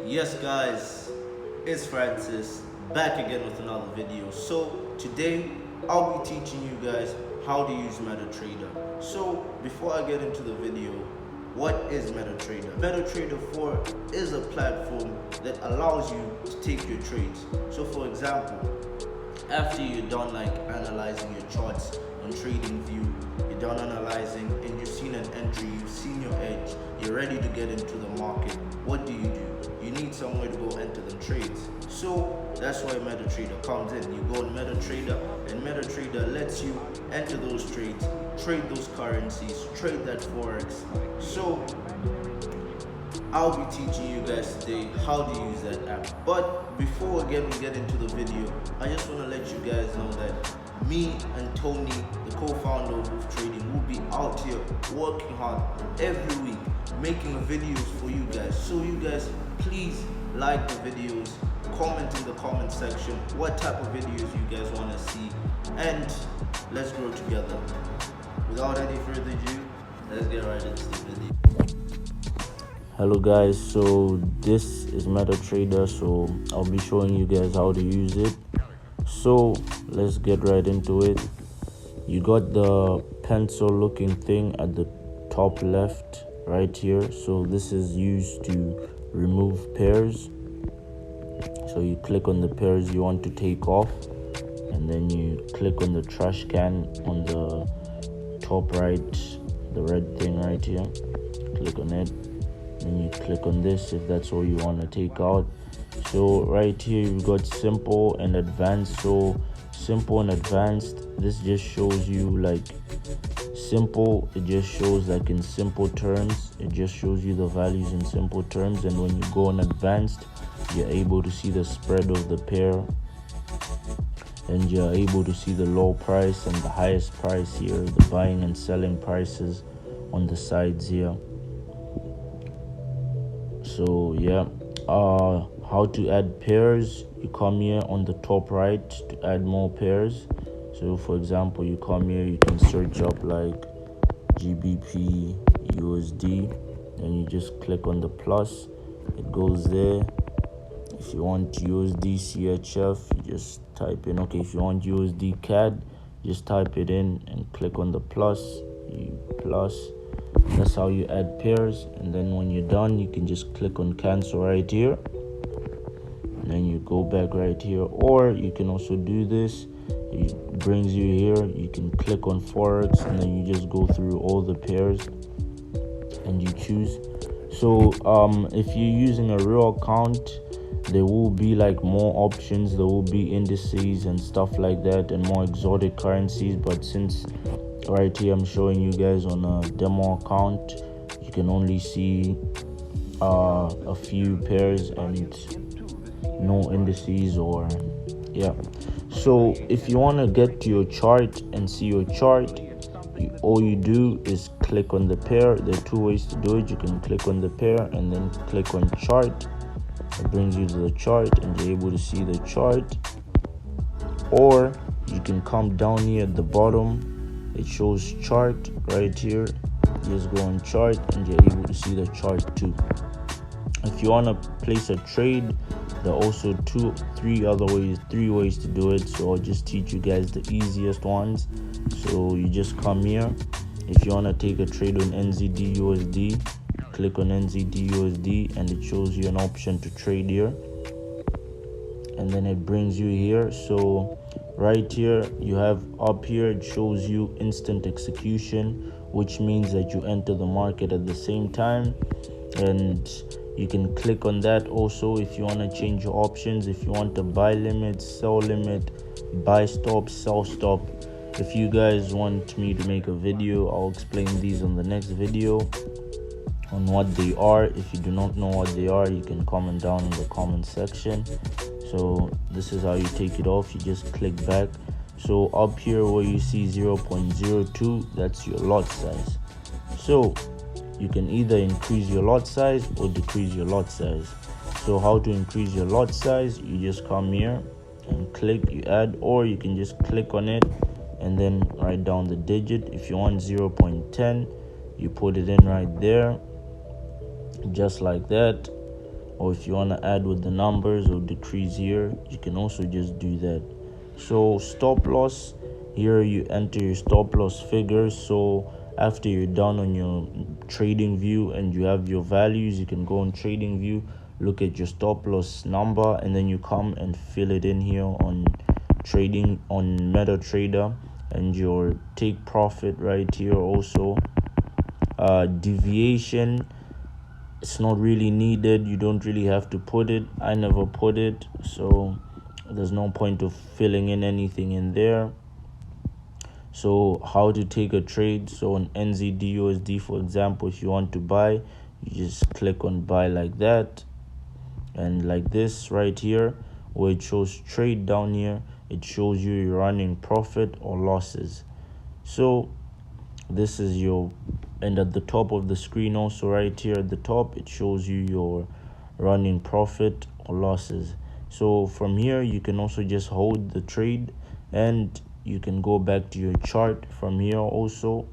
Yes guys, it's Francis back again with another video. So today I'll be teaching you guys how to use MetaTrader. So before I get into the video, what is MetaTrader? MetaTrader 4 is a platform that allows you to take your trades. So for example, after you're done analyzing your charts on TradingView, you're done analyzing and you've seen an entry, you've seen your edge, you're ready to get into the market, what do? You need somewhere to go enter them trades. So that's why MetaTrader comes in. You go on MetaTrader and MetaTrader lets you enter those trades, trade those currencies, trade that forex. So I'll be teaching you guys today how to use that app. But before we get into the video, I just want to let you guys know that me and Tony, the co-founder of Wolf Trading, will be out here working hard every week, making videos for you guys. So you guys, please like the videos, comment in the comment section what type of videos you guys want to see, and let's grow together. Without any further ado, let's get right into the video. Hello guys, so this is MetaTrader, so I'll be showing you guys how to use it. So let's get right into it. You got the pencil looking thing at the top left right here. So this is used to remove pairs. So you click on the pairs you want to take off, and then you click on the trash can on the top right, the red thing right here. Click on it. Then you click on this if that's all you want to take out. So right here you've got simple and advanced. So simple and advanced, this just shows you simple, it just shows in simple terms, it just shows you the values in simple terms. And when you go on advanced, you're able to see the spread of the pair, and you're able to see the low price and the highest price here, the buying and selling prices on the sides here. So yeah, how to add pairs, you come here on the top right to add more pairs. So for example, you come here, you can search up GBP USD, and you just click on the plus, it goes there. If you want USD CHF, you just type in. Okay, if you want USD CAD, just type it in and click on the plus. That's how you add pairs. And then when you're done, you can just click on cancel right here, and then you go back right here. Or you can also do this, it brings you here, you can click on forex, and then you just go through all the pairs and you choose. So if you're using a real account, there will be more options, there will be indices and stuff like that, and more exotic currencies. But since right here I'm showing you guys on a demo account, you can only see a few pairs and no indices, or yeah. So if you want to get to your chart and see your chart, all you do is click on the pair. There are two ways to do it. You can click on the pair and then click on chart. It brings you to the chart and you're able to see the chart. Or you can come down here at the bottom, it shows chart right here. You just go on chart and you're able to see the chart too. If you want to place a trade, there are also three ways to do it. So I'll just teach you guys the easiest ones. So you just come here. If you want to take a trade on NZD USD, click on NZD USD and it shows you an option to trade here, and then it brings you here. So right here you have up here, it shows you instant execution, which means that you enter the market at the same time, and you can click on that also if you want to change your options. If you want to buy limit, sell limit, buy stop, sell stop. If you guys want me to make a video, I'll explain these on the next video on what they are. If you do not know what they are, you can comment down in the comment section. So this is how you take it off. You just click back. So up here where you see 0.02, that's your lot size. So you can either increase your lot size or decrease your lot size. So how to increase your lot size, you just come here and click, you add, or you can just click on it and then write down the digit. If you want 0.10, you put it in right there, just like that. or if you want to add with the numbers or decrease here, you can also just do that. So stop loss, here you enter your stop loss figures. So after you're done on your trading view and you have your values, you can go on trading view, look at your stop loss number, and then you come and fill it in here on trading on MetaTrader, and your take profit right here also. Deviation, it's not really needed, you don't really have to put it. I never put it, so there's no point of filling in anything in there. So how to take a trade, so on NZD/USD, for example, if you want to buy, you just click on buy like that, and like this right here where it shows trade down here, it shows you your running profit or losses. So this is your, and at the top of the screen also right here at the top, it shows you your running profit or losses. So from here you can also just hold the trade, and you can go back to your chart from here also,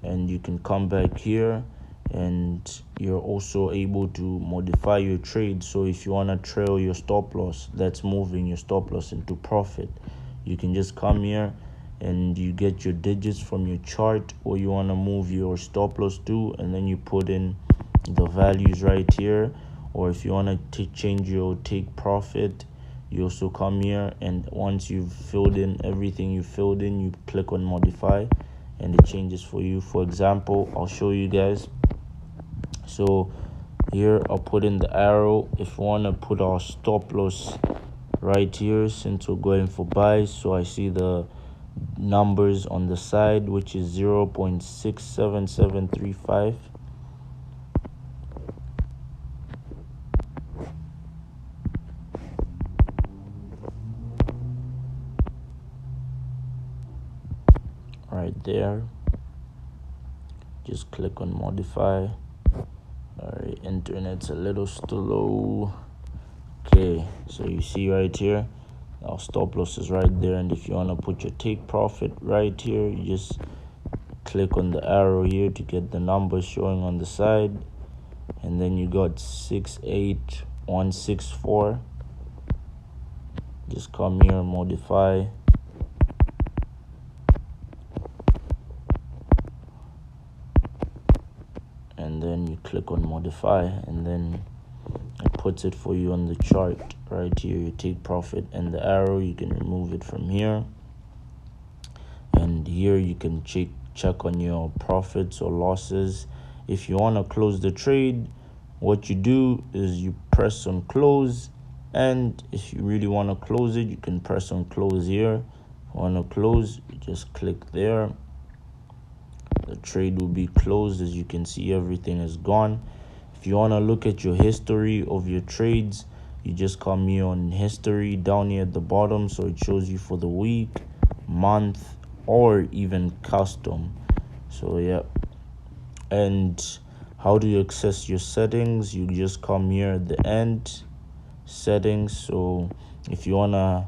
and you can come back here, and you're also able to modify your trade. So if you want to trail your stop loss, that's moving your stop loss into profit, you can just come here and you get your digits from your chart, or you want to move your stop loss to, and then you put in the values right here. Or if you want to change your take profit, you also come here, and once you've filled in everything you filled in, you click on modify and it changes for you. For example, I'll show you guys. So here I'll put in the arrow. If we want to put our stop loss right here, since we're going for buys, so I see the numbers on the side, which is 0.67735. right there. Just click on modify. Alright, internet's a little slow. Okay, so you see right here, our stop loss is right there, and if you want to put your take profit right here, you just click on the arrow here to get the numbers showing on the side, and then you got 68164. Just come here, modify, and then you click on modify, and then it puts it for you on the chart right here, you take profit, and the arrow you can remove it from here, and here you can check on your profits or losses. If you want to close the trade, what you do is you press on close, and if you really want to close it, you can press on close here. If you want to close, you just click there, the trade will be closed. As you can see, everything is gone. If you want to look at your history of your trades, you just come here on history down here at the bottom, so it shows you for the week, month, or even custom. So yeah, and how do you access your settings? You just come here at the end, settings. So if you want to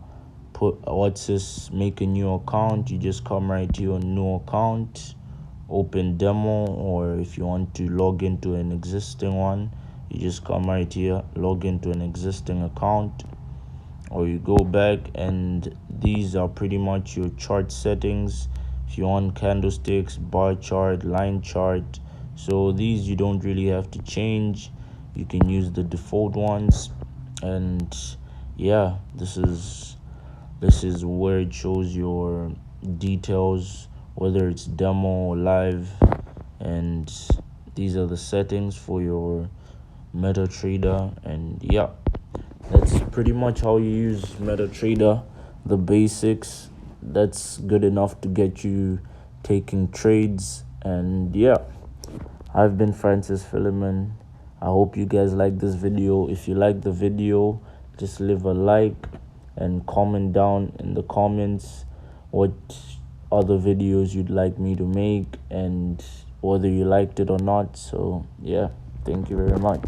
put, what's this, make a new account, you just come right here on new account, open demo, or if you want to log into an existing one, you just come right here, log into an existing account, or you go back, and these are pretty much your chart settings. If you want candlesticks, bar chart, line chart, so these you don't really have to change, you can use the default ones. And yeah, this is where it shows your details, whether it's demo or live, and these are the settings for your MetaTrader. And yeah, that's pretty much how you use MetaTrader, the basics. That's good enough to get you taking trades. And yeah, I've been Francis Philemon. I hope you guys like this video. If you like the video, just leave a like and comment down in the comments what other videos you'd like me to make and whether you liked it or not. So yeah, thank you very much.